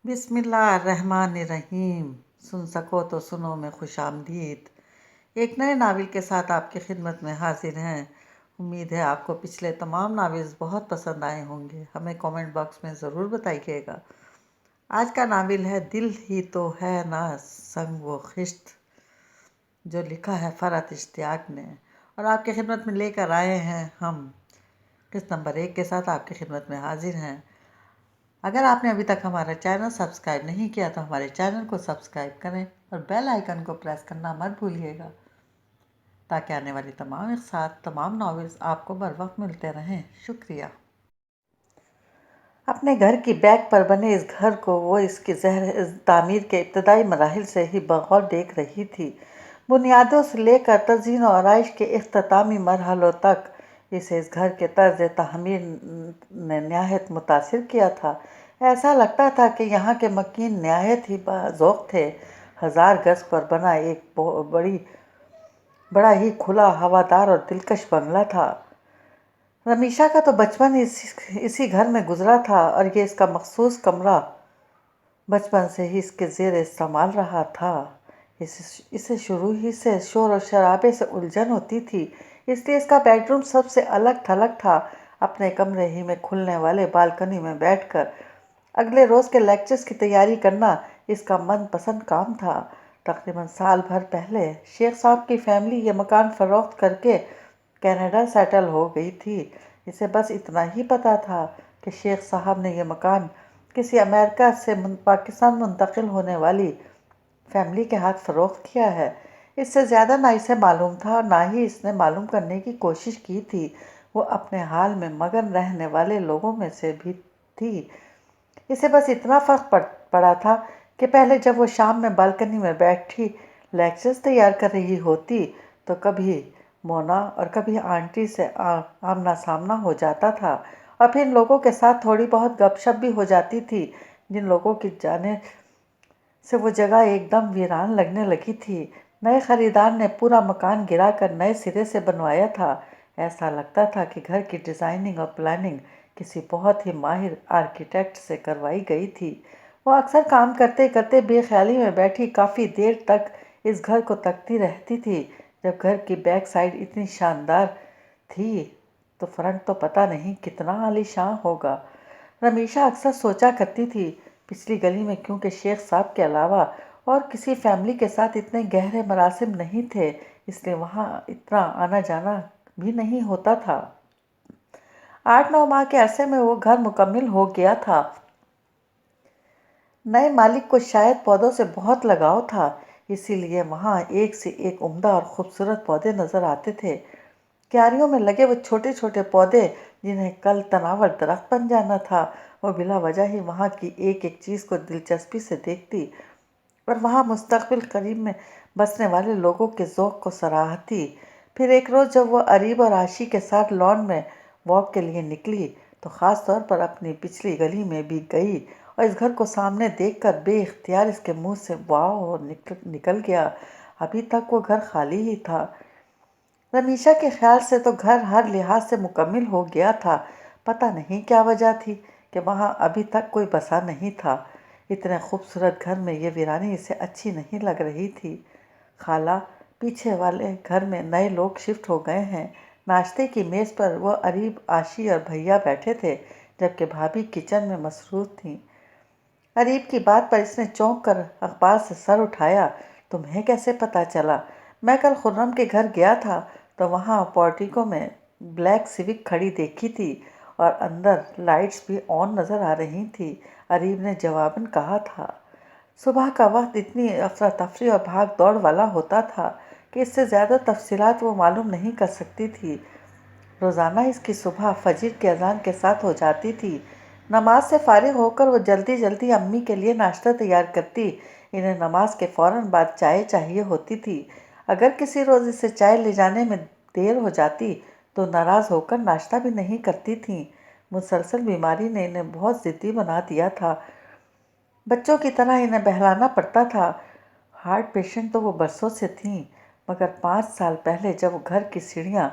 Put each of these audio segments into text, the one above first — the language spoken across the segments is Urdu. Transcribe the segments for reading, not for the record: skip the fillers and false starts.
بسم اللہ الرحمن الرحیم۔ سن سکو تو سنو میں خوش آمدید۔ ایک نئے ناول کے ساتھ آپ کی خدمت میں حاضر ہیں۔ امید ہے آپ کو پچھلے تمام ناولز بہت پسند آئے ہوں گے۔ ہمیں کامنٹ باکس میں ضرور بتائیے گا۔ آج کا ناول ہے دل ہی تو ہے نا سنگ و خشت، جو لکھا ہے فرحت اشتیاق نے، اور آپ کی خدمت میں لے کر آئے ہیں ہم قسط نمبر 1 کے ساتھ آپ کی خدمت میں حاضر ہیں۔ اگر آپ نے ابھی تک ہمارا چینل سبسکرائب نہیں کیا تو ہمارے چینل کو سبسکرائب کریں اور بیل آئیکن کو پریس کرنا مت بھولیے گا، تاکہ آنے والی تمام ناولز آپ کو بر وقت ملتے رہیں۔ شکریہ۔ اپنے گھر کی بیک پر بنے اس گھر کو وہ اس کی تعمیر کے ابتدائی مراحل سے ہی بغور دیکھ رہی تھی۔ بنیادوں سے لے کر تزئین و آرائش کے اختتامی مرحلوں تک اسے اس گھر کے طرز تعمیر نے نہایت متاثر کیا تھا۔ ایسا لگتا تھا کہ یہاں کے مکین نہایت ہی باذوق تھے۔ 1000 گز پر بنا ایک بڑا ہی کھلا، ہوادار اور دلکش بنگلہ تھا۔ رمیشا کا تو بچپن اسی گھر میں گزرا تھا، اور یہ اس کا مخصوص کمرہ بچپن سے ہی اس کے زیر استعمال رہا تھا۔ اسے شروع ہی سے شور و شرابے سے الجھن ہوتی تھی، اس لیے اس کا بیڈ روم سب سے الگ تھلگ تھا۔ اپنے کمرے ہی میں کھلنے والے بالکنی میں بیٹھ کر اگلے روز کے لیکچرز کی تیاری کرنا اس کا من پسند کام تھا۔ تقریباً سال بھر پہلے شیخ صاحب کی فیملی یہ مکان فروخت کر کے کینیڈا سیٹل ہو گئی تھی۔ اسے بس اتنا ہی پتا تھا کہ شیخ صاحب نے یہ مکان کسی امریکہ سے پاکستان منتقل ہونے والی فیملی کے ہاتھ فروخت کیا ہے۔ اس سے زیادہ نہ اسے معلوم تھا اور نہ ہی اس نے معلوم کرنے کی کوشش کی تھی۔ وہ اپنے حال میں مگن رہنے والے لوگوں میں سے بھی تھی۔ اسے بس اتنا فرق پڑا تھا کہ پہلے جب وہ شام میں بالکنی میں بیٹھی لیکچرز تیار کر رہی ہوتی تو کبھی مونا اور کبھی آنٹی سے آمنا سامنا ہو جاتا تھا، اور پھر ان لوگوں کے ساتھ تھوڑی بہت گپ شپ بھی ہو جاتی تھی، جن لوگوں کی جانے سے وہ جگہ ایک دم ویران لگنے لگی تھی۔ نئے خریدار نے پورا مکان گرا کر نئے سرے سے بنوایا تھا۔ ایسا لگتا تھا کہ گھر کی ڈیزائننگ اور پلاننگ کسی بہت ہی ماہر آرکیٹیکٹ سے کروائی گئی تھی۔ وہ اکثر کام کرتے کرتے بے خیالی میں بیٹھی کافی دیر تک اس گھر کو تکتی رہتی تھی۔ جب گھر کی بیک سائڈ اتنی شاندار تھی تو فرنٹ تو پتہ نہیں کتنا عالی شان ہوگا۔ رمیشا اکثر سوچا کرتی تھی، پچھلی گلی میں کیونکہ شیخ صاحب کے علاوہ اور کسی فیملی کے ساتھ اتنے گہرے مراسم نہیں تھے، اس لیے وہاں اتنا آنا جانا بھی نہیں ہوتا تھا۔ 8-9 ماہ کے عرصے میں وہ گھر مکمل ہو گیا تھا۔ نئے مالک کو شاید پودوں سے بہت لگاؤ تھا، اسی لیے وہاں ایک سے ایک عمدہ اور خوبصورت پودے نظر آتے تھے۔ کیاریوں میں لگے وہ چھوٹے چھوٹے پودے جنہیں کل تناور درخت بن جانا تھا، وہ بلا وجہ ہی وہاں کی ایک ایک چیز کو دلچسپی سے دیکھتی اور وہاں مستقبل قریب میں بسنے والے لوگوں کے ذوق کو سراہتی۔ پھر ایک روز جب وہ اریب اور عاشی کے ساتھ لان میں واک کے لیے نکلی تو خاص طور پر اپنی پچھلی گلی میں بھی گئی، اور اس گھر کو سامنے دیکھ کر بے اختیار اس کے منہ سے واو نکل گیا۔ ابھی تک وہ گھر خالی ہی تھا۔ رمیشا کے خیال سے تو گھر ہر لحاظ سے مکمل ہو گیا تھا، پتہ نہیں کیا وجہ تھی کہ وہاں ابھی تک کوئی بسا نہیں تھا۔ اتنے خوبصورت گھر میں یہ ویرانی اسے اچھی نہیں لگ رہی تھی۔ خالہ، پیچھے والے گھر میں نئے لوگ شفٹ ہو گئے ہیں۔ ناشتے کی میز پر وہ اریب، عاشی اور بھیا بیٹھے تھے، جبکہ بھابھی کچن میں مصروف تھیں۔ اریب کی بات پر اس نے چونک کر اخبار سے سر اٹھایا۔ تمہیں کیسے پتہ چلا؟ میں کل خرم کے گھر گیا تھا تو وہاں پورٹیکو میں بلیک سوک کھڑی دیکھی تھی، اور اندر لائٹس بھی آن نظر آ رہی تھیں، اریب نے جواباً کہا تھا۔ صبح کا وقت اتنی افراتفری اور بھاگ دوڑ والا ہوتا تھا کہ اس سے زیادہ تفصیلات وہ معلوم نہیں کر سکتی تھی۔ روزانہ اس کی صبح فجر کی اذان کے ساتھ ہو جاتی تھی۔ نماز سے فارغ ہو کر وہ جلدی جلدی امی کے لیے ناشتہ تیار کرتی۔ انہیں نماز کے فوراً بعد چائے چاہیے ہوتی تھی۔ اگر کسی روز اسے چائے لے جانے میں دیر ہو جاتی تو ناراض ہو کر ناشتہ بھی نہیں کرتی تھیں۔ مسلسل بیماری نے انہیں بہت ضدی بنا دیا تھا، بچوں کی طرح انہیں بہلانا پڑتا تھا۔ ہارٹ پیشنٹ تو وہ برسوں سے تھیں، مگر 5 سال پہلے جب وہ گھر کی سیڑھیاں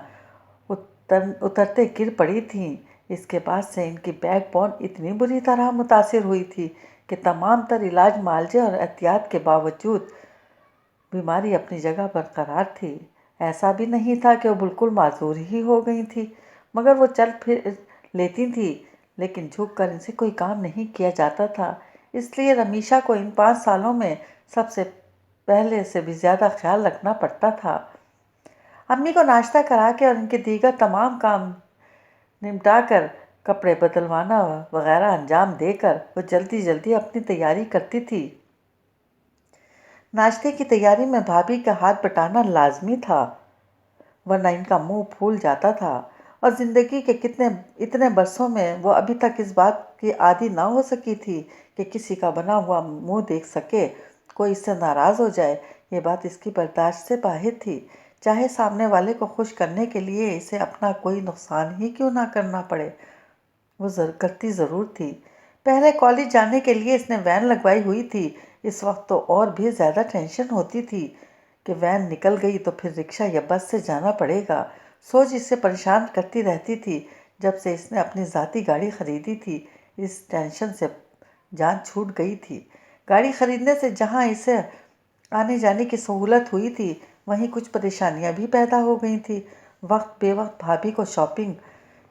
اترتے گر پڑی تھیں، اس کے بعد سے ان کی بیک بون اتنی بری طرح متاثر ہوئی تھی کہ تمام تر علاج معالجے اور احتیاط کے باوجود بیماری اپنی جگہ برقرار تھی۔ ایسا بھی نہیں تھا کہ وہ بالکل معذور ہی ہو گئی تھی، مگر وہ چل پھر لیتی تھی، لیکن جھک کر ان سے کوئی کام نہیں کیا جاتا تھا۔ اس لیے رمیشا کو ان 5 سالوں میں سب سے پہلے سے بھی زیادہ خیال رکھنا پڑتا تھا۔ امی کو ناشتہ کرا کے اور ان کے دیگر تمام کام نمٹا کر، کپڑے بدلوانا وغیرہ انجام دے کر وہ جلدی جلدی اپنی تیاری کرتی تھی۔ ناشتے کی تیاری میں بھابھی کا ہاتھ بٹانا لازمی تھا، ورنہ ان کا منہ پھول جاتا تھا، اور زندگی کے اتنے برسوں میں وہ ابھی تک اس بات کی عادی نہ ہو سکی تھی کہ کسی کا بنا ہوا منہ دیکھ سکے، کوئی اس سے ناراض ہو جائے۔ یہ بات اس کی برداشت سے باہر تھی، چاہے سامنے والے کو خوش کرنے کے لیے اسے اپنا کوئی نقصان ہی کیوں نہ کرنا پڑے، وہ کرتی ضرور تھی۔ پہلے کالج جانے کے لیے اس نے وین لگوائی ہوئی تھی۔ اس وقت تو اور بھی زیادہ ٹینشن ہوتی تھی کہ وین نکل گئی تو پھر رکشہ یا بس سے جانا پڑے گا۔ سوچ اس سے پریشان کرتی رہتی تھی۔ جب سے اس نے اپنی ذاتی گاڑی خریدی تھی، اس ٹینشن سے جان چھوٹ گئی تھی۔ گاڑی خریدنے سے جہاں اسے آنے جانے کی سہولت ہوئی تھی، وہیں کچھ پریشانیاں بھی پیدا ہو گئی تھیں۔ وقت بے وقت بھابھی کو شاپنگ،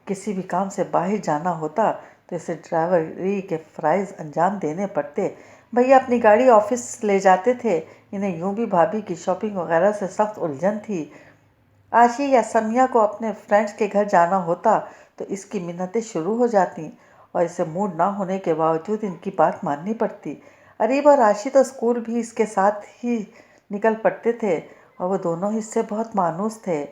کسی بھی کام سے باہر جانا ہوتا تو اسے ڈرائیوری کے فرائض انجام دینے پڑتے۔ بھیا اپنی گاڑی آفس لے جاتے تھے۔ انہیں یوں بھی بھابھی کی شاپنگ وغیرہ سے سخت الجھن تھی۔ عاشی یا سمیہ کو اپنے فرینڈز کے گھر جانا ہوتا تو اس کی منتیں شروع ہو جاتیں، اور اسے موڈ نہ ہونے کے باوجود ان کی بات ماننی پڑتی۔ اریب اور عاشی تو اسکول بھی اس کے ساتھ ہی نکل پڑتے تھے، اور وہ دونوں اس سے بہت مانوس تھے۔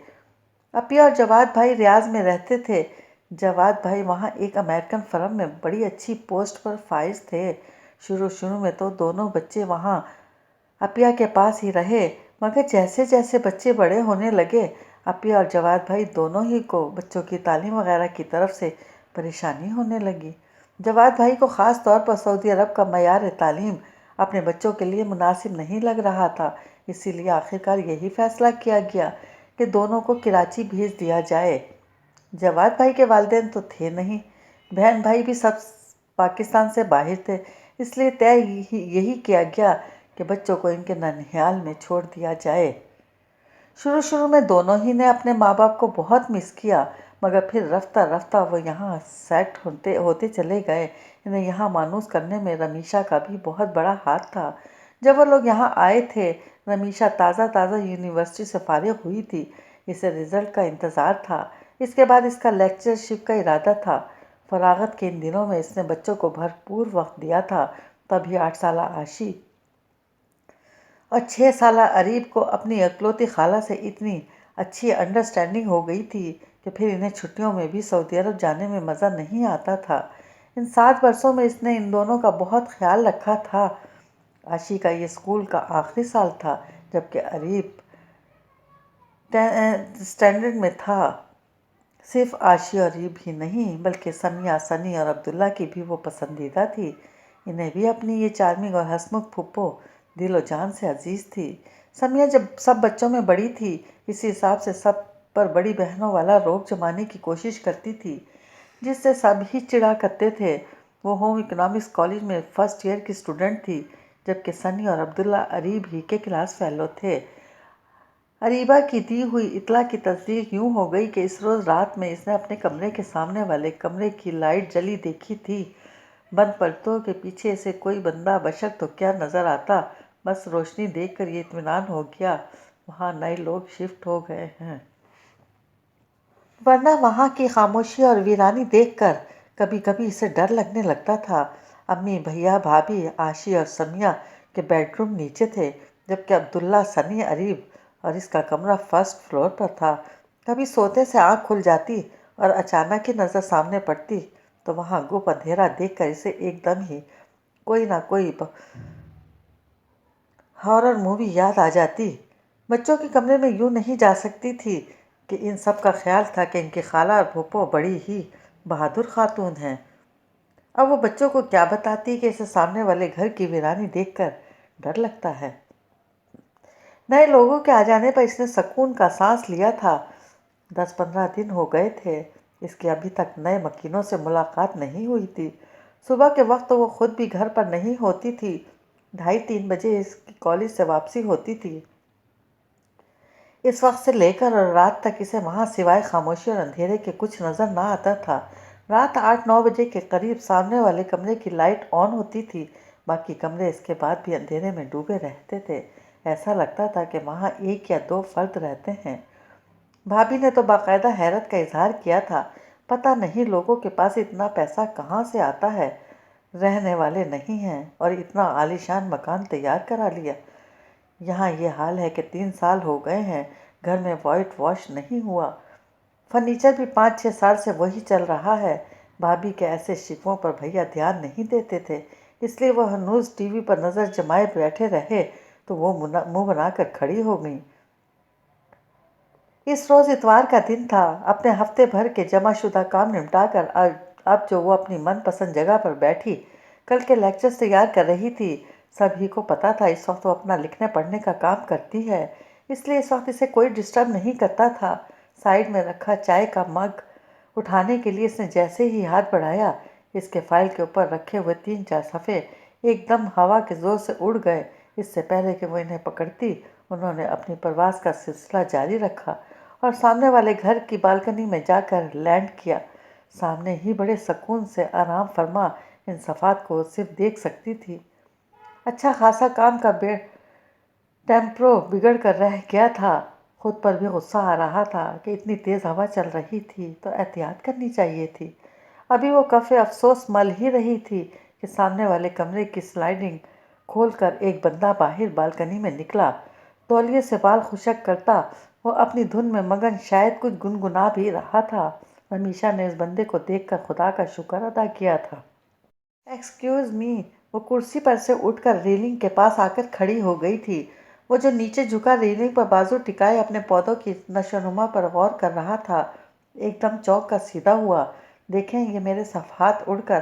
اپی اور جواد بھائی ریاض میں رہتے تھے۔ جواد بھائی وہاں ایک امریکن فرم میں بڑی اچھی پوسٹ پر فائز تھے۔ شروع میں تو دونوں بچے وہاں اپیا کے پاس ہی رہے، مگر جیسے جیسے بچے بڑے ہونے لگے، اپیا اور جواد بھائی دونوں ہی کو بچوں کی تعلیم وغیرہ کی طرف سے پریشانی ہونے لگی۔ جواد بھائی کو خاص طور پر سعودی عرب کا معیار تعلیم اپنے بچوں کے لیے مناسب نہیں لگ رہا تھا، اسی لیے آخرکار یہی فیصلہ کیا گیا کہ دونوں کو کراچی بھیج دیا جائے۔ جواد بھائی کے والدین تو تھے نہیں، بہن بھائی بھی سب پاکستان سے باہر تھے، اس لیے طے یہی کیا گیا کہ بچوں کو ان کے ننھیال میں چھوڑ دیا جائے۔ شروع میں دونوں ہی نے اپنے ماں باپ کو بہت مس کیا، مگر پھر رفتہ رفتہ وہ یہاں سیٹ ہوتے چلے گئے۔ انہیں یہاں مانوس کرنے میں رمیشا کا بھی بہت بڑا ہاتھ تھا۔ جب وہ لوگ یہاں آئے تھے، رمیشا تازہ یونیورسٹی سے فارغ ہوئی تھی۔ اسے رزلٹ کا انتظار تھا، اس کے بعد اس کا لیکچرشپ کا ارادہ تھا۔ فراغت کے ان دنوں میں اس نے بچوں کو بھرپور وقت دیا تھا۔ تبھی 8 سالہ عاشی اور 6 سالہ اریب کو اپنی اکلوتی خالہ سے اتنی اچھی انڈرسٹینڈنگ ہو گئی تھی کہ پھر انہیں چھٹیوں میں بھی سعودی عرب جانے میں مزہ نہیں آتا تھا۔ ان 7 برسوں میں اس نے ان دونوں کا بہت خیال رکھا تھا۔ عاشی کا یہ اسکول کا آخری سال تھا، جبکہ اریب 10th اسٹینڈرڈ میں تھا۔ صرف عاشی اور اریب ہی نہیں، بلکہ سمیہ، سنی اور عبداللہ کی بھی وہ پسندیدہ تھی۔ انہیں بھی اپنی یہ چارمنگ اور ہنسمکھ پھپھو دل و جان سے عزیز تھی۔ سمیہ جب سب بچوں میں بڑی تھی، اسی حساب سے سب پر بڑی بہنوں والا روب جمانے کی کوشش کرتی تھی، جس سے سب ہی چڑا کرتے تھے۔ وہ ہوم اکنامکس کالج میں فرسٹ ایئر کی اسٹوڈنٹ تھی، جبکہ سنی اور عبداللہ اریب ہی کے کلاس فیلو تھے۔ اریبہ کی دی ہوئی اطلاع کی تصدیق یوں ہو گئی کہ اس روز رات میں اس نے اپنے کمرے کے سامنے والے کمرے کی لائٹ جلی دیکھی تھی۔ بند پردوں کے پیچھے سے کوئی بندہ بشر تو کیا نظر آتا، بس روشنی دیکھ کر یہ اطمینان ہو گیا وہاں نئے لوگ شفٹ ہو گئے ہیں۔ ورنہ وہاں کی خاموشی اور ویرانی دیکھ کر کبھی کبھی اسے ڈر لگنے لگتا تھا۔ امی، بھیا، بھابھی، عاشی اور سمیہ کے بیڈ روم نیچے تھے، جبکہ عبداللہ، سنی، اریب اور اس کا کمرہ فرسٹ فلور پر تھا۔ کبھی سوتے سے آنکھ کھل جاتی اور اچانک ہی نظر سامنے پڑتی تو وہاں گپ اندھیرا دیکھ کر اسے ایک دم ہی کوئی نہ کوئی ہارر مووی یاد آ جاتی۔ بچوں کے کمرے میں یوں نہیں جا سکتی تھی کہ ان سب کا خیال تھا کہ ان کی خالہ اور پھوپھو بڑی ہی بہادر خاتون ہیں۔ اب وہ بچوں کو کیا بتاتی کہ اسے سامنے والے گھر کی ویرانی دیکھ کر ڈر لگتا ہے۔ نئے لوگوں کے آ جانے پر اس نے سکون کا سانس لیا تھا۔ 10-15 دن ہو گئے تھے اس کے ابھی تک نئے مکینوں سے ملاقات نہیں ہوئی تھی۔ صبح کے وقت تو وہ خود بھی گھر پر نہیں ہوتی تھی، 2:30-3 بجے اس کی کالج سے واپسی ہوتی تھی۔ اس وقت سے لے کر اور رات تک اسے وہاں سوائے خاموشی اور اندھیرے کے کچھ نظر نہ آتا تھا۔ رات 8-9 بجے کے قریب سامنے والے کمرے کی لائٹ آن ہوتی تھی، باقی کمرے اس کے بعد بھی اندھیرے میں ڈوبے رہتے تھے۔ ایسا لگتا تھا کہ وہاں 1 یا 2 فرد رہتے ہیں۔ بھابھی نے تو باقاعدہ حیرت کا اظہار کیا تھا، پتہ نہیں لوگوں کے پاس اتنا پیسہ کہاں سے آتا ہے، رہنے والے نہیں ہیں اور اتنا عالیشان مکان تیار کرا لیا۔ یہاں یہ حال ہے کہ 3 سال ہو گئے ہیں گھر میں وائٹ واش نہیں ہوا، فرنیچر بھی 5-6 سال سے وہی چل رہا ہے۔ بھابھی کے ایسے شکووں پر بھیا دھیان نہیں دیتے تھے، اس لیے وہ ہنوز ٹی وی پر نظر جمائے بیٹھے رہے تو وہ منہ بنا کر کھڑی ہو گئیں۔ اس روز اتوار کا دن تھا۔ اپنے ہفتے بھر کے جمع شدہ کام نمٹا کر اب جو وہ اپنی من پسند جگہ پر بیٹھی کل کے لیکچرز تیار کر رہی تھی، سبھی کو پتا تھا اس وقت وہ اپنا لکھنے پڑھنے کا کام کرتی ہے، اس لیے اس وقت اسے کوئی ڈسٹرب نہیں کرتا تھا۔ سائیڈ میں رکھا چائے کا مگ اٹھانے کے لیے اس نے جیسے ہی ہاتھ بڑھایا، اس کے فائل کے اوپر رکھے ہوئے 3-4 صفحے ایک دم ہوا کے زور سے اڑ گئے۔ اس سے پہلے کہ وہ انہیں پکڑتی، انہوں نے اپنی پرواز کا سلسلہ جاری رکھا اور سامنے والے گھر کی بالکنی میں جا کر لینڈ کیا۔ سامنے ہی بڑے سکون سے آرام فرما ان صفحات کو صرف دیکھ سکتی تھی۔ اچھا خاصا کام کا ٹیمپرو بگڑ کر رہ گیا تھا۔ خود پر بھی غصہ آ رہا تھا کہ اتنی تیز ہوا چل رہی تھی تو احتیاط کرنی چاہیے تھی۔ ابھی وہ کف افسوس مل ہی رہی تھی کہ سامنے والے کمرے کی سلائڈنگ کھول کر ایک بندہ باہر بالکنی میں نکلا۔ تولیے سے بال خشک کرتا وہ اپنی دھن میں مگن شاید کچھ گنگنا بھی رہا تھا۔ رمیشا نے اس بندے کو دیکھ کر خدا کا شکر ادا کیا تھا۔ ایکسکیوز می، وہ کرسی پر سے اٹھ کر ریلنگ کے پاس آ کر کھڑی ہو گئی تھی۔ وہ جو نیچے جھکا ریلنگ پر بازو ٹکائے اپنے پودوں کی نشوونما پر غور کر رہا تھا، ایک دم چونک کر سیدھا ہوا۔ دیکھیں، یہ میرے صفحات اڑ کر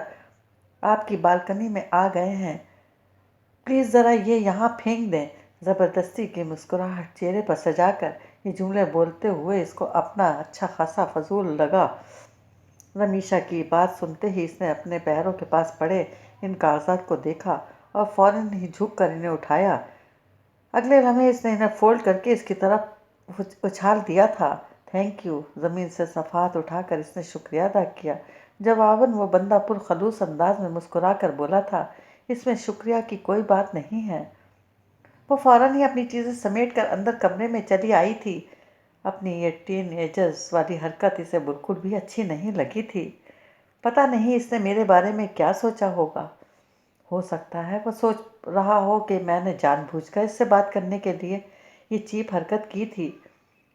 آپ کی بالکنی میں آ گئے ہیں، پلیز ذرا یہ یہاں پھینک دیں۔ زبردستی کی مسکراہٹ چہرے پر سجا کر یہ جملے بولتے ہوئے اس کو اپنا اچھا خاصا فضول لگا۔ رمیشا کی بات سنتے ہی اس نے اپنے پیروں کے پاس پڑے ان کاغذات کو دیکھا اور فوراً ہی جھک کر انہیں اٹھایا۔ اگلے لمحے اس نے انہیں فولڈ کر کے اس کی طرف اچھال دیا تھا۔ Thank you. زمین سے صفحات اٹھا کر اس نے شکریہ ادا کیا۔ جواباً وہ بندہ پرخلوص انداز میں مسکرا کر بولا تھا، اس میں شکریہ کی کوئی بات نہیں ہے۔ وہ فوراً ہی اپنی چیزیں سمیٹ کر اندر کمرے میں چلی آئی تھی۔ اپنی یہ ٹین ایجرز والی حرکت اسے بالکل بھی اچھی نہیں لگی تھی۔ پتہ نہیں اس نے میرے بارے میں کیا سوچا ہوگا۔ ہو سکتا ہے وہ سوچ رہا ہو کہ میں نے جان بوجھ کر اس سے بات کرنے کے لیے یہ چیپ حرکت کی تھی۔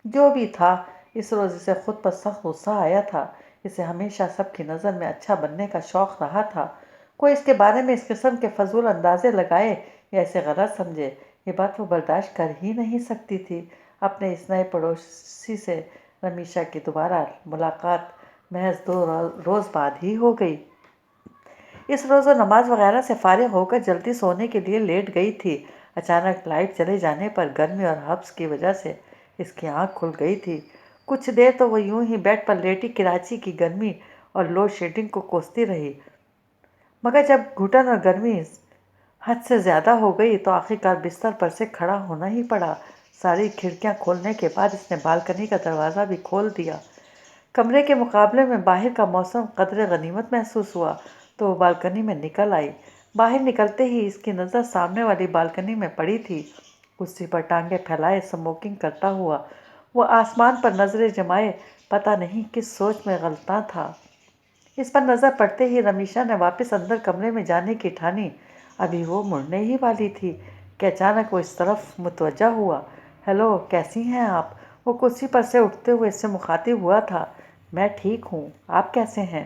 جو بھی تھا، اس روز اسے خود پر سخت غصہ آیا تھا۔ اسے ہمیشہ سب کی نظر میں اچھا بننے کا شوق رہا تھا۔ کوئی اس کے بارے میں اس قسم کے فضول اندازے لگائے یا اسے غلط سمجھے، یہ بات وہ برداشت کر ہی نہیں سکتی تھی۔ اپنے اس نئے پڑوسی سے رمیشا کی دوبارہ ملاقات محض 2 روز بعد ہی ہو گئی۔ اس روز وہ نماز وغیرہ سے فارغ ہو کر جلدی سونے کے لیے لیٹ گئی تھی۔ اچانک لائٹ چلے جانے پر گرمی اور حبس کی وجہ سے اس کی آنکھ کھل گئی تھی۔ کچھ دیر تو وہ یوں ہی بیڈ پر لیٹی کراچی کی گرمی اور لوڈ شیڈنگ کو کوستی رہی، مگر جب گھٹن اور گرمی حد سے زیادہ ہو گئی تو آخرکار بستر پر سے کھڑا ہونا ہی پڑا۔ ساری کھڑکیاں کھولنے کے بعد اس نے بالکنی کا دروازہ بھی کھول دیا۔ کمرے کے مقابلے میں باہر کا موسم قدرے غنیمت محسوس ہوا تو وہ بالکنی میں نکل آئی۔ باہر نکلتے ہی اس کی نظر سامنے والی بالکنی میں پڑی تھی۔ کرسی پر ٹانگیں پھیلائے اسموکنگ کرتا ہوا وہ آسمان پر نظریں جمائے پتہ نہیں کس سوچ میں غلطاں تھا۔ اس پر نظر پڑتے ہی رمیشا نے واپس اندر کمرے میں جانے کی ٹھانی۔ ابھی وہ مڑنے ہی والی تھی کہ اچانک وہ اس طرف متوجہ ہوا۔ ہیلو، کیسی ہیں آپ؟ وہ کرسی پر سے اٹھتے ہوئے اس سے مخاطب ہوا تھا۔ میں ٹھیک ہوں، آپ کیسے ہیں؟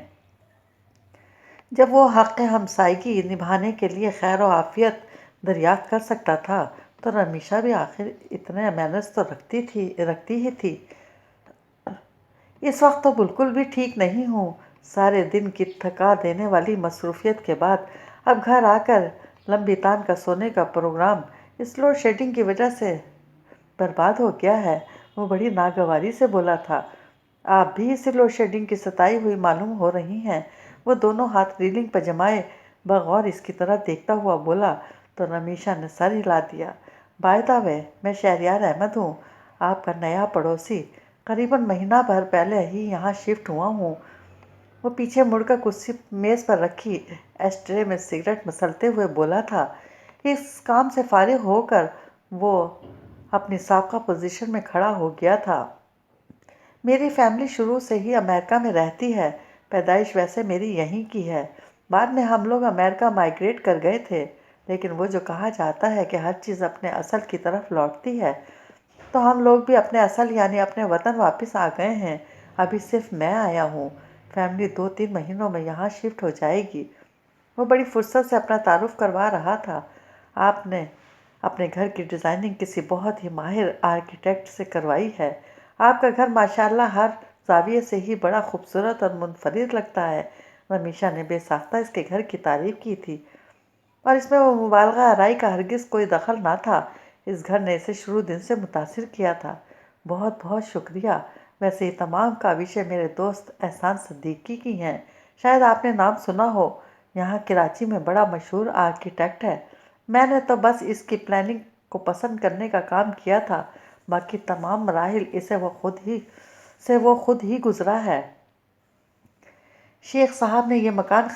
جب وہ حق ہمسائیگی نبھانے کے لیے خیر و عافیت دریافت کر سکتا تھا تو رمیشا بھی آخر اتنے مینرز تو رکھتی ہی تھی۔ اس وقت تو بالکل بھی ٹھیک نہیں ہوں۔ سارے دن کی تھکا دینے والی مصروفیت کے بعد اب گھر آ کر لمبی تان کا سونے کا پروگرام اس لوڈ شیڈنگ کی وجہ سے برباد ہو گیا ہے۔ وہ بڑی ناگواری سے بولا تھا۔ آپ بھی اسی لوڈ شیڈنگ کی ستائی ہوئی معلوم ہو رہی ہیں۔ وہ دونوں ہاتھ ریلنگ پر جمائے بغور اس کی طرف دیکھتا ہوا بولا تو رمیشا نے سر ہلا دیا۔ بائی دا وے، میں شہریار احمد ہوں، آپ کا نیا پڑوسی۔ قریباً مہینہ بھر پہلے ہی یہاں شفٹ ہوا ہوں۔ وہ پیچھے مڑ کر کرسی میز پر رکھی ایش ٹرے میں سگریٹ مسلتے ہوئے بولا تھا۔ اس کام سے فارغ ہو کر وہ اپنی سابقہ پوزیشن میں کھڑا ہو گیا تھا۔ میری فیملی شروع سے ہی امریکہ میں رہتی ہے، پیدائش ویسے میری یہیں کی ہے۔ بعد میں ہم لوگ امریکہ مائیگریٹ کر گئے تھے، لیکن وہ جو کہا جاتا ہے کہ ہر چیز اپنے اصل کی طرف لوٹتی ہے، تو ہم لوگ بھی اپنے اصل یعنی اپنے وطن واپس آ گئے ہیں۔ ابھی صرف میں آیا ہوں، فیملی 2-3 مہینوں میں یہاں شفٹ ہو جائے گی۔ وہ بڑی فرصت سے اپنا تعارف کروا رہا تھا۔ آپ نے اپنے گھر کی ڈیزائننگ کسی بہت ہی ماہر آرکیٹیکٹ سے کروائی ہے۔ آپ کا گھر ماشاءاللہ ہر زاویے سے ہی بڑا خوبصورت اور منفرد لگتا ہے۔ رمیشا نے بے ساختہ اس کے گھر کی تعریف کی تھی، اور اس میں وہ مبالغہ آرائی کا ہرگز کوئی دخل نہ تھا۔ اس گھر نے اسے شروع دن سے متاثر کیا تھا۔ بہت بہت شکریہ۔ ویسے یہ تمام کاوشیں میرے دوست احسان صدیقی کی ہیں، شاید آپ نے نام سنا ہو۔ یہاں کراچی میں بڑا مشہور آرکیٹیکٹ ہے۔ میں نے تو بس اس کی پلاننگ کو پسند کرنے کا کام کیا تھا، باقی تمام مراحل وہ خود ہی گزرا ہے۔ شیخ صاحب سے یہ مکان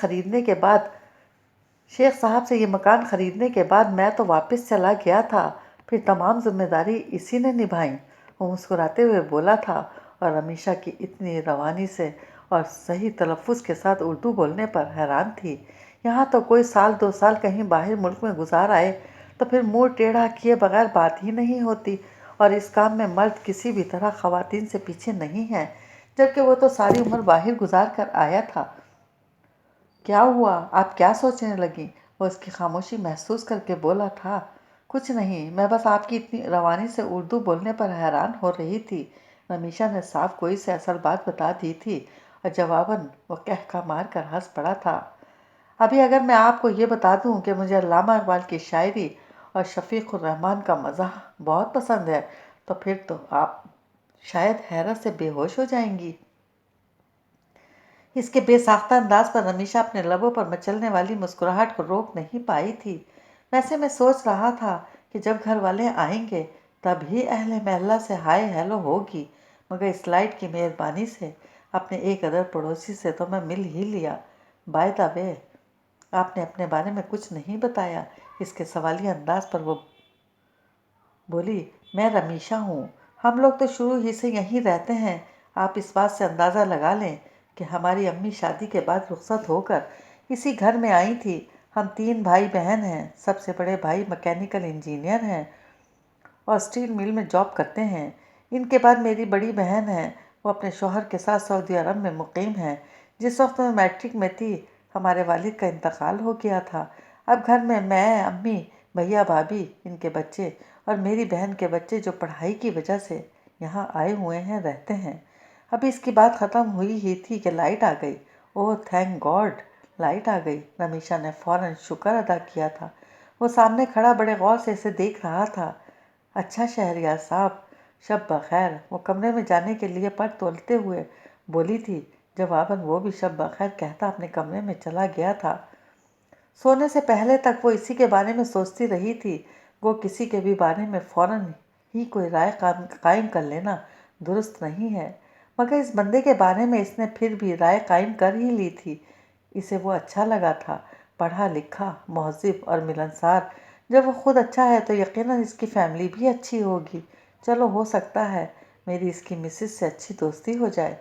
خریدنے کے بعد میں تو واپس چلا گیا تھا، پھر تمام ذمہ داری اسی نے نبھائیں۔ وہ مسکراتے ہوئے بولا تھا اور رمیشا کی اتنی روانی سے اور صحیح تلفظ کے ساتھ اردو بولنے پر حیران تھی۔ یہاں تو کوئی 1-2 سال کہیں باہر ملک میں گزار آئے تو پھر منہ ٹیڑھا کیے بغیر بات ہی نہیں ہوتی، اور اس کام میں مرد کسی بھی طرح خواتین سے پیچھے نہیں ہیں، جبکہ وہ تو ساری عمر باہر گزار کر آیا تھا۔ کیا ہوا؟ آپ کیا سوچنے لگیں؟ وہ اس کی خاموشی محسوس کر کے بولا تھا۔ کچھ نہیں، میں بس آپ کی اتنی روانی سے اردو بولنے پر حیران ہو رہی تھی۔ رمیشا نے صاف گوئی سے اصل بات بتا دی تھی، اور جواباً وہ قہقہ مار کر ہنس پڑا تھا۔ ابھی اگر میں آپ کو یہ بتا دوں کہ مجھے علامہ اقبال کی شاعری اور شفیق الرحمن کا مزاح بہت پسند ہے، تو پھر تو آپ شاید حیرت سے بے ہوش ہو جائیں گی۔ اس کے بے ساختہ انداز پر رمیشا اپنے لبوں پر مچلنے والی مسکراہٹ کو روک نہیں پائی تھی۔ ویسے میں سوچ رہا تھا کہ جب گھر والے آئیں گے تب ہی اہل محلہ سے ہائے ہیلو ہوگی، مگر اس لائٹ کی مہربانی سے اپنے ایک ادر پڑوسی سے تو میں مل ہی لیا۔ بائی دا وے، آپ نے اپنے بارے میں کچھ نہیں بتایا۔ اس کے سوالیہ انداز پر وہ بولی، میں رمیشا ہوں، ہم لوگ تو شروع ہی سے یہیں رہتے ہیں۔ آپ اس بات سے اندازہ لگا لیں کہ ہماری امی شادی کے بعد رخصت ہو کر اسی گھر میں آئی تھی۔ ہم 3 بھائی بہن ہیں۔ سب سے بڑے بھائی میکینیکل انجینئر ہیں اور اسٹیل مل میں جاب کرتے ہیں۔ ان کے بعد میری بڑی بہن ہے، وہ اپنے شوہر کے ساتھ سعودی عرب میں مقیم ہے۔ جس وقت میں میٹرک میں تھی، ہمارے والد کا انتقال ہو گیا تھا۔ اب گھر میں امی، بھیا بھابھی، ان کے بچے اور میری بہن کے بچے جو پڑھائی کی وجہ سے یہاں آئے ہوئے ہیں رہتے ہیں۔ ابھی اس کی بات ختم ہوئی ہی تھی کہ لائٹ آ گئی۔ اوہ تھینک گاڈ، لائٹ آ گئی۔ رمیشا نے فوراً شکر ادا کیا تھا۔ وہ سامنے کھڑا بڑے غور سے اسے دیکھ رہا تھا۔ اچھا شہریار صاحب، شب بخیر، وہ کمرے میں جانے کے لیے پر تولتے ہوئے بولی تھی۔ جواباً وہ بھی شب بخیر کہتا اپنے کمرے میں چلا گیا تھا۔ سونے سے پہلے تک وہ اسی کے بارے میں سوچتی رہی تھی۔ وہ کسی کے بھی بارے میں فوراً ہی کوئی رائے قائم کر لینا درست نہیں ہے، مگر اس بندے کے بارے میں اس نے پھر بھی رائے قائم کر ہی لی تھی۔ اسے وہ اچھا لگا تھا، پڑھا لکھا، مہذب اور ملنسار۔ جب وہ خود اچھا ہے تو یقیناً اس کی فیملی بھی اچھی ہوگی۔ چلو، ہو سکتا ہے میری اس کی مسز سے اچھی دوستی ہو جائے۔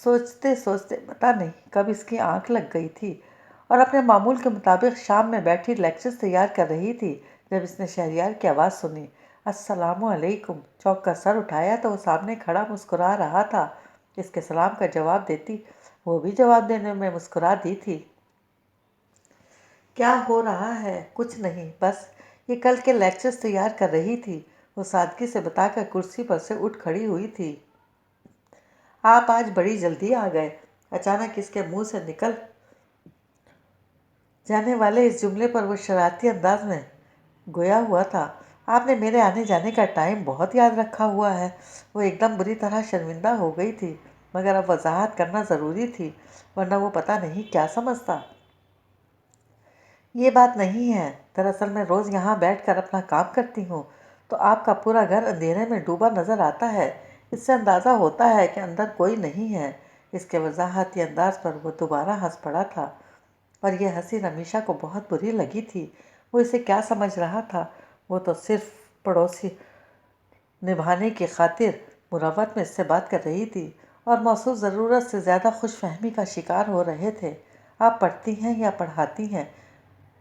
سوچتے سوچتے پتہ نہیں کب اس کی آنکھ لگ گئی تھی اور اپنے معمول کے مطابق شام میں بیٹھی لیکچرز تیار کر رہی تھی، جب اس نے شہریار کی آواز سنی۔ السلام علیکم۔ چونک کر سر اٹھایا تو وہ سامنے کھڑا مسکرا رہا تھا۔ اس کے سلام کا جواب دیتی وہ بھی جواب دینے میں مسکرا دی تھی۔ کیا ہو رہا ہے؟ کچھ نہیں، بس یہ کل کے لیکچرز تیار کر رہی تھی، وہ سادگی سے بتا کر کرسی پر سے اٹھ کھڑی ہوئی تھی۔ آپ آج بڑی جلدی آ گئے، اچانک اس کے منہ سے نکل جانے والے اس جملے پر وہ شرارتی انداز میں گویا ہوا تھا۔ آپ نے میرے آنے جانے کا ٹائم بہت یاد رکھا ہوا ہے۔ وہ ایک دم بری طرح شرمندہ ہو گئی تھی۔ مگر اب وضاحت کرنا ضروری تھی، ورنہ وہ پتہ نہیں کیا سمجھتا۔ یہ بات نہیں ہے، دراصل میں روز یہاں بیٹھ کر اپنا کام کرتی ہوں تو آپ کا پورا گھر اندھیرے میں ڈوبا نظر آتا ہے۔ اس سے اندازہ ہوتا ہے کہ اندر کوئی نہیں ہے۔ اس کے وضاحتی انداز پر وہ دوبارہ ہنس پڑا تھا، اور یہ ہنسی رمیشا کو بہت بری لگی تھی۔ وہ اسے کیا سمجھ رہا تھا؟ وہ تو صرف پڑوسی نبھانے کی خاطر مروت میں اس سے بات کر رہی تھی، اور محسوس ضرورت سے زیادہ خوش فہمی کا شکار ہو رہے تھے۔ آپ پڑھتی ہیں یا پڑھاتی ہیں؟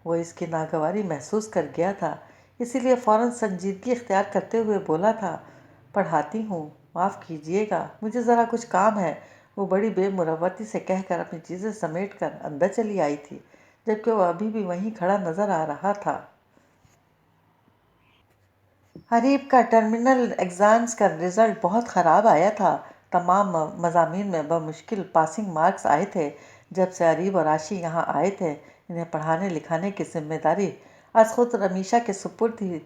وہ اس کی ناگواری محسوس کر گیا تھا، اسی لیے فوراً سنجیدگی اختیار کرتے ہوئے بولا تھا، پڑھاتی ہوں، معاف کیجیے گا، مجھے ذرا کچھ کام ہے۔ وہ بڑی بے مروتی سے کہہ کر اپنی چیزیں سمیٹ کر اندر چلی آئی تھی، جبکہ وہ ابھی بھی وہیں کھڑا نظر آ رہا تھا۔ حریب کا ٹرمینل ایگزامز کا رزلٹ بہت خراب آیا تھا۔ تمام مضامین میں بمشکل پاسنگ مارکس آئے تھے۔ جب سے حریب اور عاشی یہاں آئے تھے، انہیں پڑھانے لکھانے کی ذمہ داری از خود رمیشا کے سپرد تھی۔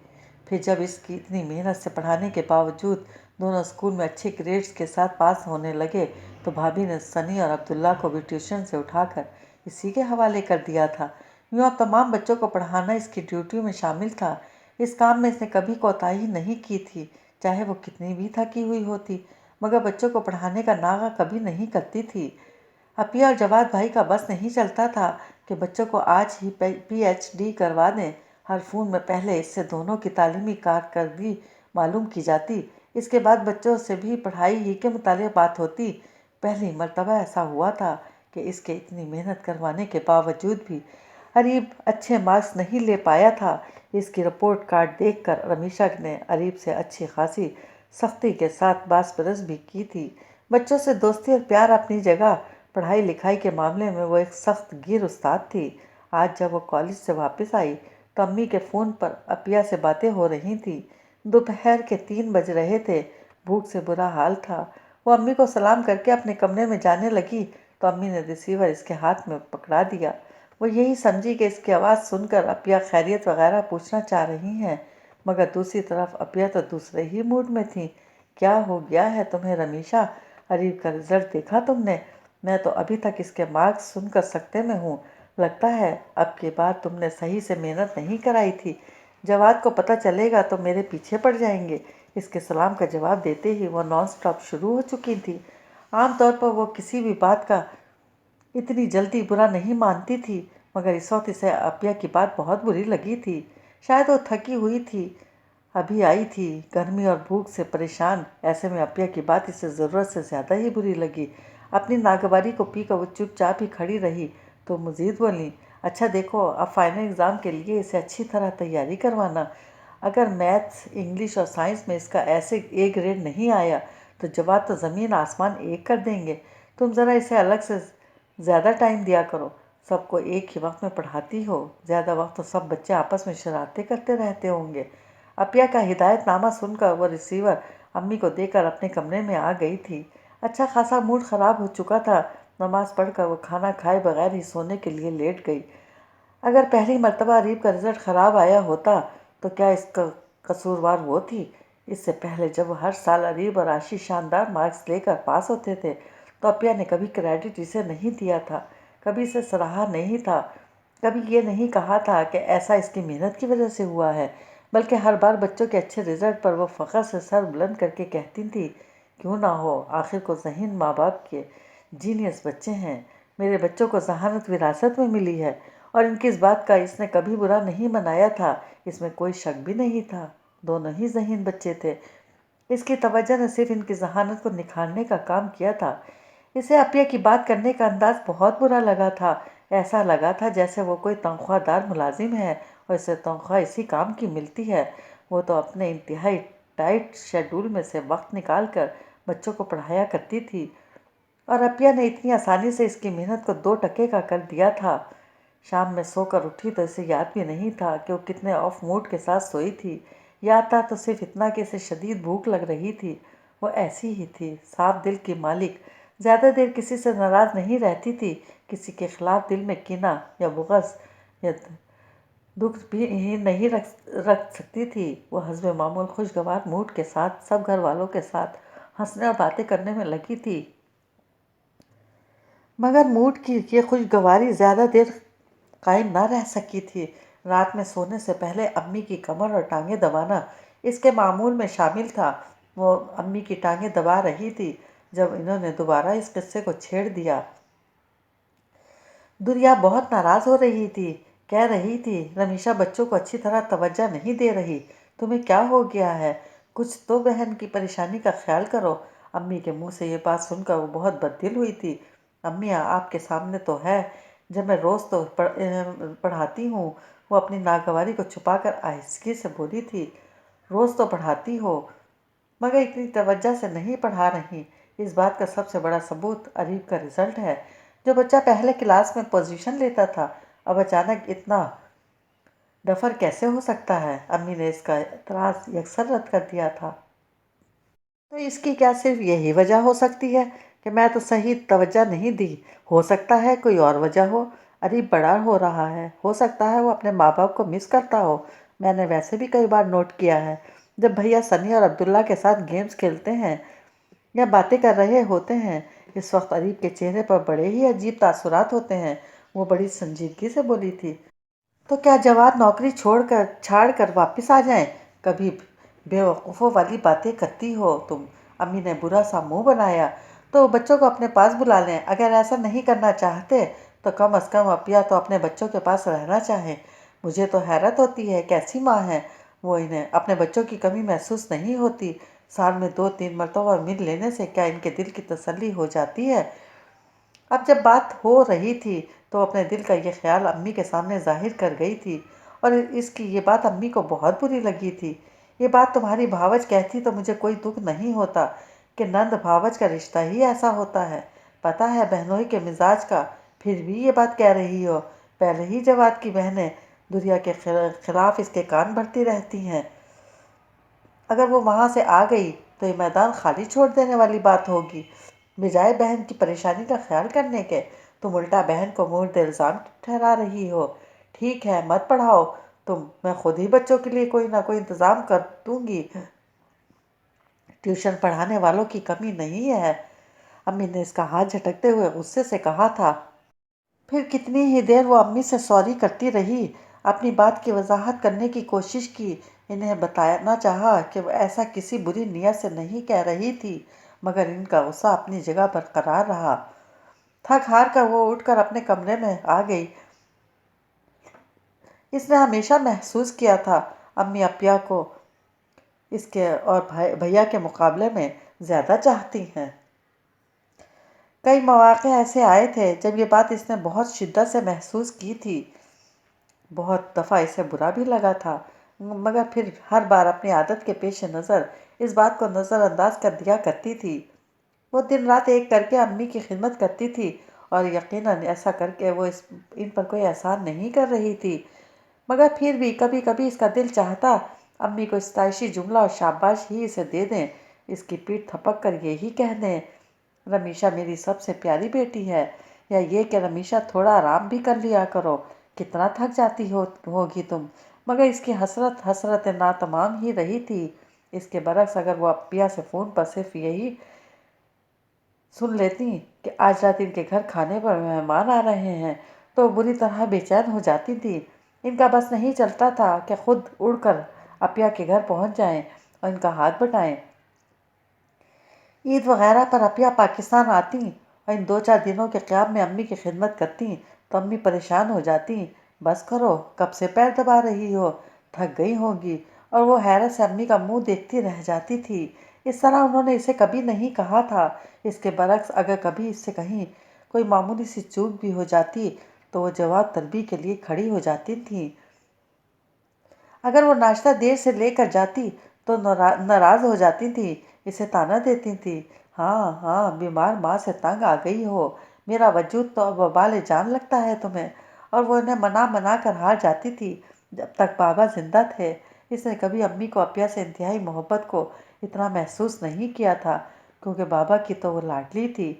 پھر جب اس کی اتنی محنت سے پڑھانے کے باوجود دونوں اسکول میں اچھے گریڈز کے ساتھ پاس ہونے لگے تو بھابھی نے سنی اور عبداللہ کو بھی ٹیوشن سے اٹھا کر اسی کے حوالے کر دیا تھا۔ یوں اب تمام بچوں کو پڑھانا اس کی ڈیوٹی میں شامل تھا۔ اس کام میں اس نے کبھی کوتاہی نہیں کی تھی، چاہے وہ کتنی بھی تھکی ہوئی ہوتی، مگر بچوں کو پڑھانے کا ناغہ کبھی نہیں کرتی تھی۔ عطیہ اور جواد بھائی کا بس نہیں چلتا تھا کہ بچوں کو آج ہی پی ایچ ڈی کروا دیں۔ ہر فون میں پہلے اس سے دونوں کی تعلیمی کارکردگی معلوم کی جاتی، اس کے بعد بچوں سے بھی پڑھائی ہی کے متعلق بات ہوتی۔ پہلی مرتبہ ایسا ہوا تھا کہ اس کے اتنی محنت کروانے کے باوجود بھی حریب اچھے مارکس نہیں لے پایا تھا۔ اس کی رپورٹ کارڈ دیکھ کر رمیشا نے حریب سے اچھی خاصی سختی کے ساتھ باس پرس بھی کی تھی۔ بچوں سے دوستی اور پیار اپنی جگہ، پڑھائی لکھائی کے معاملے میں وہ ایک سخت گیر استاد تھی۔ آج جب وہ کالج سے واپس آئی تو امی کے فون پر عطیہ سے باتیں ہو رہی تھیں۔ دوپہر کے 3 بج رہے تھے، بھوک سے برا حال تھا۔ وہ امی کو سلام کر کے اپنے کمرے میں جانے لگی تو امی نے ریسیور اس کے ہاتھ میں پکڑا دیا۔ وہ یہی سمجھی کہ اس کی آواز سن کر عطیہ خیریت وغیرہ پوچھنا چاہ رہی ہیں، مگر دوسری طرف عطیہ تو دوسرے ہی موڈ میں تھیں۔ کیا ہو گیا ہے تمہیں رمیشا؟ حریب کا رزلٹ دیکھا تم نے؟ میں تو ابھی تک اس کے مارکس سن کر سکتے میں ہوں۔ لگتا ہے اب کی بار تم نے صحیح سے محنت نہیں کرائی تھی۔ جواد کو پتہ چلے گا تو میرے پیچھے پڑ جائیں گے۔ اس کے سلام کا جواب دیتے ہی وہ نان سٹاپ شروع ہو چکی تھی۔ عام طور پر وہ کسی بھی بات کا اتنی جلدی برا نہیں مانتی تھی، مگر اس وقت اسے عطیہ کی بات بہت بری لگی تھی۔ شاید وہ تھکی ہوئی تھی، ابھی آئی تھی، گرمی اور بھوک سے پریشان، ایسے میں عطیہ کی بات اسے ضرورت سے زیادہ ہی بری لگی۔ اپنی ناگواری کو پی کر وہ چپ چاپ ہی کھڑی رہی تو مزید بولی، اچھا دیکھو، اب فائنل ایگزام کے لیے اسے اچھی طرح تیاری کروانا۔ اگر میتھس، انگلش اور سائنس میں اس کا ایسے اے گریڈ نہیں آیا تو جواد تو زمین آسمان ایک کر دیں گے۔ تم ذرا اسے الگ سے زیادہ ٹائم دیا کرو۔ سب کو ایک ہی وقت میں پڑھاتی ہو، زیادہ وقت تو سب بچے آپس میں شرارتیں کرتے رہتے ہوں گے۔ عطیہ کا ہدایت نامہ سن کر وہ ریسیور امی کو دے کر اپنے کمرے میں آ گئی تھی۔ اچھا خاصا موڈ خراب ہو چکا تھا۔ نماز پڑھ کر وہ کھانا کھائے بغیر ہی سونے کے لیے لیٹ گئی۔ اگر پہلی مرتبہ حریب کا رزلٹ خراب آیا ہوتا تو کیا اس کا قصوروار وہ تھی؟ اس سے پہلے جب ہر سال حریب اور عاشی شاندار مارکس لے کر پاس ہوتے تھے تو عطیہ نے کبھی کریڈٹ اسے نہیں دیا تھا، کبھی اسے سراہا نہیں تھا، کبھی یہ نہیں کہا تھا کہ ایسا اس کی محنت کی وجہ سے ہوا ہے، بلکہ ہر بار بچوں کے اچھے رزلٹ پر وہ فخر سے سر بلند کر کے کہتی تھی، کیوں نہ ہو، آخر کو ذہین ماں باپ کے جینیس بچے ہیں۔ میرے بچوں کو ذہانت وراثت میں ملی ہے، اور ان کی اس بات کا اس نے کبھی برا نہیں منایا تھا، اس میں کوئی شک بھی نہیں تھا۔ دونوں ہی ذہین بچے تھے۔ اس کی توجہ نے صرف ان کی ذہانت کو نکھارنے کا کام کیا تھا۔ اسے عطیہ کی بات کرنے کا انداز بہت برا لگا تھا۔ ایسا لگا تھا جیسے وہ کوئی تنخواہ دار ملازم ہے اور اسے تنخواہ اسی کام کی ملتی ہے۔ وہ تو اپنے انتہائی ٹائٹ شیڈول میں سے وقت نکال کر بچوں کو پڑھایا کرتی تھی، اور عطیہ نے اتنی آسانی سے اس کی محنت کو 2 ٹکے کا کر دیا تھا۔ شام میں سو کر اٹھی تو اسے یاد بھی نہیں تھا کہ وہ کتنے آف موڈ کے ساتھ سوئی تھی۔ یاد تھا تو صرف اتنا کہ اسے شدید بھوک لگ رہی تھی۔ وہ ایسی ہی تھی، صاف دل کی مالک، زیادہ دیر کسی سے ناراض نہیں رہتی تھی، کسی کے خلاف دل میں کینہ یا بغض یا دکھ بھی نہیں رکھ سکتی تھی۔ وہ حسب معمول خوشگوار موڈ کے ساتھ سب گھر والوں کے ساتھ ہنسنے اور باتیں کرنے میں لگی تھی۔ مگر موڈ کی یہ خوشگواری زیادہ دیر قائم نہ رہ سکی تھی۔ رات میں سونے سے پہلے امی کی کمر اور ٹانگیں دبانا اس کے معمول میں شامل تھا۔ وہ امی کی ٹانگیں دبا رہی تھی جب انہوں نے دوبارہ اس قصے کو چھیڑ دیا۔ دریا بہت ناراض ہو رہی تھی، کہہ رہی تھی رمیشا بچوں کو اچھی طرح توجہ نہیں دے رہی، تمہیں کیا ہو گیا ہے؟ کچھ تو بہن کی پریشانی کا خیال کرو۔ امی کے منہ سے یہ بات سن کر وہ بہت بددل ہوئی تھی۔ امی آپ کے سامنے تو ہے، جب میں روز تو پڑھاتی ہوں۔ وہ اپنی ناگواری کو چھپا کر آہستگی سے بولی تھی، روز تو پڑھاتی ہو مگر اتنی توجہ سے نہیں پڑھا رہی۔ اس بات کا سب سے بڑا ثبوت اریب کا رزلٹ ہے۔ جو بچہ پہلے کلاس میں پوزیشن لیتا تھا اب اچانک اتنا ڈفر کیسے ہو سکتا ہے؟ امی نے اس کا اعتراض یکسر رد کر دیا تھا۔ تو اس کی کیا صرف یہی وجہ ہو سکتی ہے کہ میں تو صحیح توجہ نہیں دی؟ ہو سکتا ہے کوئی اور وجہ ہو۔ اریب بڑا ہو رہا ہے، ہو سکتا ہے وہ اپنے ماں باپ کو مس کرتا ہو۔ میں نے ویسے بھی کئی بار نوٹ کیا ہے، جب بھیا سنی اور عبداللہ کے ساتھ گیمز کھیلتے ہیں یا باتیں کر رہے ہوتے ہیں، اس وقت اریب کے چہرے پر بڑے ہی عجیب تاثرات ہوتے ہیں۔ وہ بڑی سنجیدگی سے بولی تھی، تو کیا جواد نوکری چھاڑ کر واپس آ جائیں؟ کبھی بے وقوفوں والی باتیں کرتی ہو تم۔ امی نے برا سا منہ بنایا۔ تو بچوں کو اپنے پاس بلا لیں۔ اگر ایسا نہیں کرنا چاہتے تو کم از کم اپیا تو اپنے بچوں کے پاس رہنا چاہیں۔ مجھے تو حیرت ہوتی ہے، کیسی ماں ہیں وہ، انہیں اپنے بچوں کی کمی محسوس نہیں ہوتی؟ سال میں 2-3 مرتبہ مل لینے سے کیا ان کے دل کی تسلی ہو جاتی ہے؟ اب جب بات ہو رہی تھی تو اپنے دل کا یہ خیال امی کے سامنے ظاہر کر گئی تھی، اور اس کی یہ بات امی کو بہت بری لگی تھی۔ یہ بات تمہاری بھاوج کہتی تو مجھے کوئی دکھ نہیں ہوتا کہ نند بھاوج کا رشتہ ہی ایسا ہوتا ہے۔ پتہ ہے بہنوئی کے مزاج کا، پھر بھی یہ بات کہہ رہی ہو۔ پہلے ہی جواد کی بہنیں دریا کے خلاف اس کے کان بھرتی رہتی ہیں۔ اگر وہ وہاں سے آ گئی تو یہ میدان خالی چھوڑ دینے والی بات ہوگی۔ بجائے بہن کی پریشانی کا خیال کرنے کے تم الٹا بہن کو مورد الزام ٹھہرا رہی ہو۔ ٹھیک ہے، مت پڑھاؤ تم، میں خود ہی بچوں کے لیے کوئی نہ کوئی انتظام کر دوں گی۔ ٹیوشن پڑھانے والوں کی کمی نہیں ہے۔ امی نے اس کا ہاتھ جھٹکتے ہوئے غصے سے کہا تھا۔ پھر کتنی ہی دیر وہ امی سے سوری کرتی رہی، اپنی بات کی وضاحت کرنے کی کوشش کی، انہیں بتانا چاہا کہ وہ ایسا کسی بری نیت سے نہیں کہہ رہی تھی، مگر ان کا غصہ اپنی جگہ برقرار رہا۔ تھک ہار کر وہ اٹھ کر اپنے کمرے میں آ گئی۔ اس نے ہمیشہ محسوس کیا تھا امی اپیا کو اس کے اور بھیا کے مقابلے میں زیادہ چاہتی ہیں۔ کئی مواقع ایسے آئے تھے جب یہ بات اس نے بہت شدت سے محسوس کی تھی۔ بہت دفعہ اسے برا بھی لگا تھا، مگر پھر ہر بار اپنی عادت کے پیش نظر اس بات کو نظر انداز کر دیا کرتی تھی۔ وہ دن رات ایک کر کے امی کی خدمت کرتی تھی، اور یقیناً ایسا کر کے وہ ان پر کوئی احسان نہیں کر رہی تھی، مگر پھر بھی کبھی کبھی اس کا دل چاہتا امی کو ستائشی جملہ اور شاباش ہی اسے دے دیں، اس کی پیٹھ تھپک کر یہی کہہ دیں، رمیشا میری سب سے پیاری بیٹی ہے، یا یہ کہ رمیشا تھوڑا آرام بھی کر لیا کرو، کتنا تھک جاتی ہوگی تم۔ مگر اس کی حسرت ناتمام ہی رہی تھی۔ اس کے برعکس اگر وہ اپیا سے فون پر صرف یہی سن لیتی کہ آج رات ان کے گھر کھانے پر مہمان آ رہے ہیں تو وہ بری طرح بے چین ہو جاتی تھی۔ ان کا بس نہیں چلتا تھا کہ خود اڑ کر اپیا کے گھر پہنچ جائیں اور ان کا ہاتھ بٹائیں۔ عید وغیرہ پر اپیا پاکستان آتی اور ان 2-4 دنوں کے قیام میں امی کی خدمت کرتی تو امی پریشان ہو جاتی، بس کرو، کب سے پیر دبا رہی ہو، تھک گئی ہوگی، اور وہ حیرت سے امی کا منہ دیکھتی رہ جاتی تھی۔ اس طرح انہوں نے اسے کبھی نہیں کہا تھا۔ اس کے برعکس اگر کبھی اس سے کہیں کوئی معمولی سی چوک بھی ہو جاتی تو وہ جواب طلبی کے لیے کھڑی ہو جاتی تھیں۔ اگر وہ ناشتہ دیر سے لے کر جاتی تو ناراض ہو جاتی تھیں، اسے طعنہ دیتی تھیں، ہاں ہاں بیمار ماں سے تنگ آ گئی ہو، میرا وجود تو اب وبال جان لگتا ہے تمہیں، اور وہ انہیں منا کر ہار جاتی تھی جب تک بابا زندہ تھے۔ اس نے کبھی امی کو اپیا سے انتہائی محبت کو اتنا محسوس نہیں کیا تھا، کیونکہ بابا کی تو وہ لاڈلی تھی،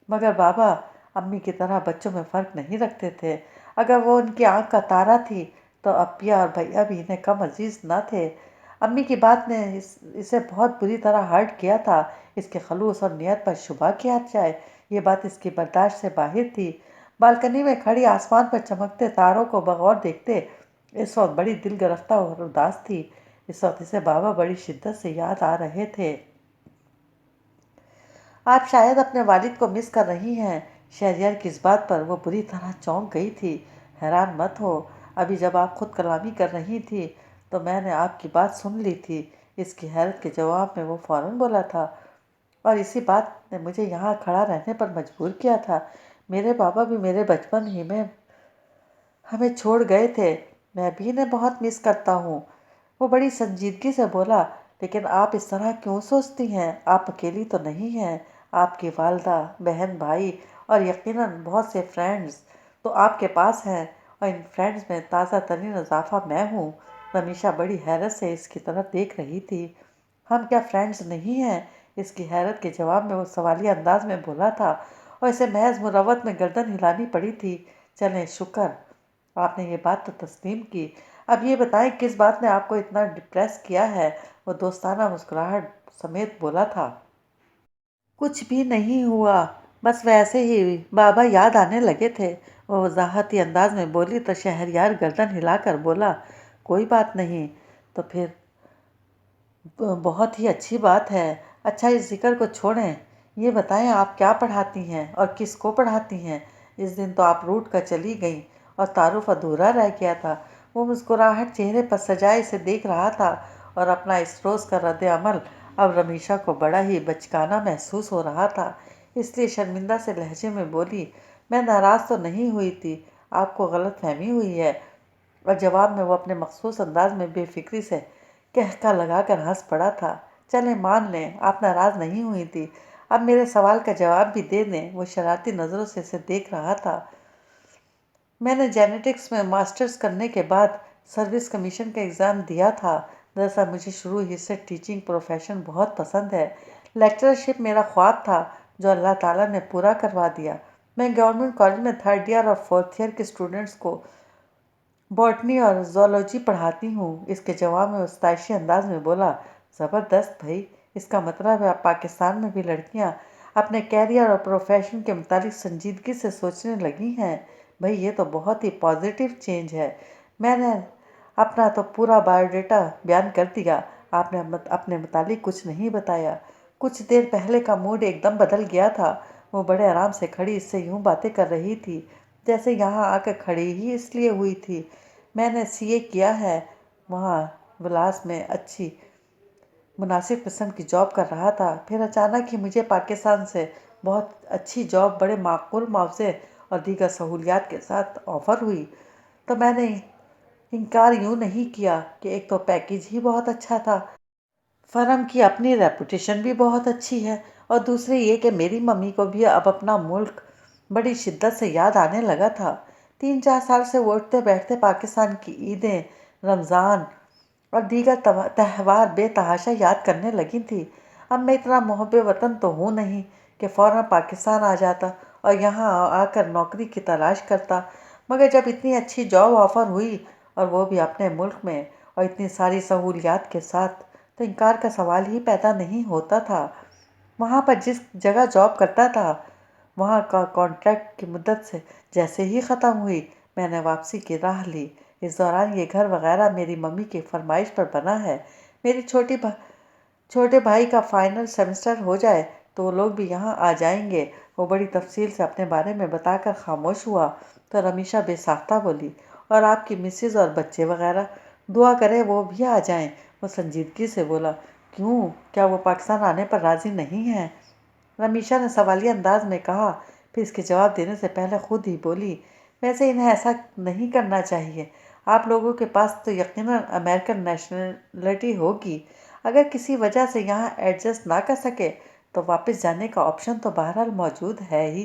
مگر بابا امی کی طرح بچوں میں فرق نہیں رکھتے تھے۔ اگر وہ ان کی آنکھ کا تارا تھی تو اپیا اور بھیا بھی انہیں کم عزیز نہ تھے۔ امی کی بات نے اسے بہت بری طرح ہرٹ کیا تھا، اس کے خلوص اور نیت پر شبہ کیا جائے، یہ بات اس کی برداشت سے باہر تھی۔ بالکنی میں کھڑی آسمان پر چمکتے تاروں کو بغور دیکھتے اس وقت بڑی دل گرفتہ اور اداس تھی۔ اس وقت اسے بابا بڑی شدت سے یاد آ رہے تھے۔ آپ شاید اپنے والد کو مس کر رہی ہیں۔ شہریار کی اس بات پر وہ بری طرح چونک گئی تھی۔ حیران مت ہو، ابھی جب آپ خود کلامی کر رہی تھی تو میں نے آپ کی بات سن لی تھی۔ اس کی حیرت کے جواب میں وہ فوراً بولا تھا، اور اسی بات نے مجھے یہاں کھڑا رہنے پر مجبور کیا تھا۔ میرے بابا بھی میرے بچپن ہی میں ہمیں چھوڑ گئے تھے۔ میں بھی انہیں بہت مس کرتا ہوں۔ وہ بڑی سنجیدگی سے بولا، لیکن آپ اس طرح کیوں سوچتی ہیں؟ آپ اکیلی تو نہیں ہیں۔ آپ کی والدہ، بہن، بھائی اور یقیناً بہت سے فرینڈز تو آپ کے پاس ہیں، اور ان فرینڈز میں تازہ ترین اضافہ میں ہوں۔ رمیشا بڑی حیرت سے اس کی طرف دیکھ رہی تھی۔ ہم کیا فرینڈز نہیں ہیں؟ اس کی حیرت کے جواب میں وہ سوالیہ انداز میں بولا تھا، اور اسے محض مروت میں گردن ہلانی پڑی تھی۔ چلیں، شکر آپ نے یہ بات تو تسلیم کی۔ اب یہ بتائیں کس بات نے آپ کو اتنا ڈپریس کیا ہے؟ وہ دوستانہ مسکراہٹ سمیت بولا تھا۔ کچھ بھی نہیں ہوا، بس ویسے ہی بابا یاد آنے لگے تھے، وہ وضاحتی انداز میں بولی تو شہریار گردن ہلا کر بولا، کوئی بات نہیں، تو پھر بہت ہی اچھی بات ہے۔ اچھا، اس ذکر کو چھوڑیں، یہ بتائیں آپ کیا پڑھاتی ہیں اور کس کو پڑھاتی ہیں؟ اس دن تو آپ روٹ کر چلی گئیں اور تعارف ادھورا رہ گیا تھا۔ وہ مسکراہٹ چہرے پر سجائے اسے دیکھ رہا تھا، اور اپنا اس روز کا رد عمل اب رمیشا کو بڑا ہی بچکانہ محسوس ہو رہا تھا، اس لیے شرمندہ سے لہجے میں بولی، میں ناراض تو نہیں ہوئی تھی، آپ کو غلط فہمی ہوئی ہے۔ اور جواب میں وہ اپنے مخصوص انداز میں بے فکری سے کہکا لگا کر ہنس پڑا تھا۔ چلیں مان لیں آپ ناراض نہیں ہوئی تھی، اب میرے سوال کا جواب بھی دے دیں۔ وہ شرارتی نظروں سے اسے دیکھ رہا تھا۔ میں نے جینیٹکس میں ماسٹرز کرنے کے بعد سروس کمیشن کا ایگزام دیا تھا۔ دراصل مجھے شروع ہی سے ٹیچنگ پروفیشن بہت پسند ہے۔ لیکچرشپ میرا خواب تھا جو اللہ تعالیٰ نے پورا کروا دیا۔ میں گورنمنٹ کالج میں 3rd ایئر اور 4th ایئر کے اسٹوڈنٹس کو باٹنی اور زوالوجی پڑھاتی ہوں۔ اس کے جواب میں وہ ستائشی انداز میں بولا، زبردست بھائی، اس کا مطلب ہے اب پاکستان میں بھی لڑکیاں اپنے کیریئر اور پروفیشن کے متعلق سنجیدگی سے سوچنے لگی ہیں۔ بھائی یہ تو بہت ہی پازیٹیو چینج ہے۔ میں نے اپنا تو پورا بایو ڈیٹا بیان کر دیا، آپ نے اپنے متعلق کچھ نہیں بتایا۔ کچھ دیر پہلے کا موڈ ایک دم بدل گیا تھا۔ وہ بڑے آرام سے کھڑی اس سے یوں باتیں کر رہی تھی جیسے یہاں آ کر کھڑی ہی اس لیے ہوئی تھی۔ میں نے CA کیا ہے، وہاں ولاس میں اچھی مناسب قسم کی جاب کر رہا تھا، پھر اچانک ہی مجھے پاکستان سے بہت اچھی جاب بڑے معقول معاوضے اور دیگر سہولیات کے ساتھ آفر ہوئی، تو میں نے انکار یوں نہیں کیا کہ ایک تو پیکیج ہی بہت اچھا تھا، فرم کی اپنی ریپوٹیشن بھی بہت اچھی ہے، اور دوسرے یہ کہ میری ممی کو بھی اب اپنا ملک بڑی شدت سے یاد آنے لگا تھا۔ 3-4 سال سے وہ اٹھتے بیٹھتے پاکستان کی عیدیں، رمضان اور دیگر تہوار بے تحاشا یاد کرنے لگی تھی۔ اب میں اتنا محب وطن تو ہوں نہیں کہ فوراً پاکستان آ جاتا اور یہاں آ کر نوکری کی تلاش کرتا، مگر جب اتنی اچھی جاب آفر ہوئی اور وہ بھی اپنے ملک میں اور اتنی ساری سہولیات کے ساتھ، تو انکار کا سوال ہی پیدا نہیں ہوتا تھا۔ وہاں پر جس جگہ جاب کرتا تھا وہاں کا کانٹریکٹ کی مدت سے جیسے ہی ختم ہوئی، میں نے واپسی کی راہ لی۔ اس دوران یہ گھر وغیرہ میری ممی کی فرمائش پر بنا ہے۔ میری چھوٹے بھائی کا فائنل سیمسٹر ہو جائے تو وہ لوگ بھی یہاں آ جائیں گے۔ وہ بڑی تفصیل سے اپنے بارے میں بتا کر خاموش ہوا تو رمیشا بے ساختہ بولی، اور آپ کی مسز اور بچے وغیرہ؟ دعا کریں وہ بھی آ جائیں۔ وہ سنجیدگی سے بولا، کیوں، کیا وہ پاکستان آنے پر راضی نہیں ہیں؟ رمیشا نے سوالیہ انداز میں کہا، پھر اس کے جواب دینے سے پہلے خود ہی بولی، ویسے انہیں ایسا نہیں کرنا چاہیے۔ آپ لوگوں کے پاس تو یقیناً امریکن نیشنلٹی ہوگی، اگر کسی وجہ سے یہاں ایڈجسٹ نہ کر سکے تو واپس جانے کا آپشن تو بہرحال موجود ہے ہی۔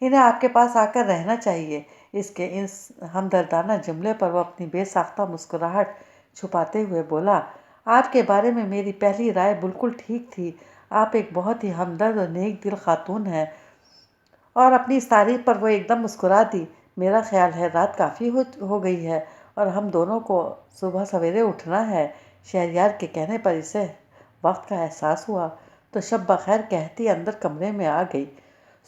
انہیں آپ کے پاس آ کر رہنا چاہیے۔ اس کے اس ہمدردانہ جملے پر وہ اپنی بے ساختہ مسکراہٹ چھپاتے ہوئے بولا، آپ کے بارے میں میری پہلی رائے بالکل ٹھیک تھی، آپ ایک بہت ہی ہمدرد اور نیک دل خاتون ہیں۔ اور اپنی اس تعریف پر وہ ایک دم مسکرا دی۔ میرا خیال ہے رات کافی ہو گئی ہے اور ہم دونوں کو صبح سویرے اٹھنا ہے۔ شہریار کے کہنے پر اسے وقت کا احساس ہوا تو شب بخیر کہتی اندر کمرے میں آ گئی۔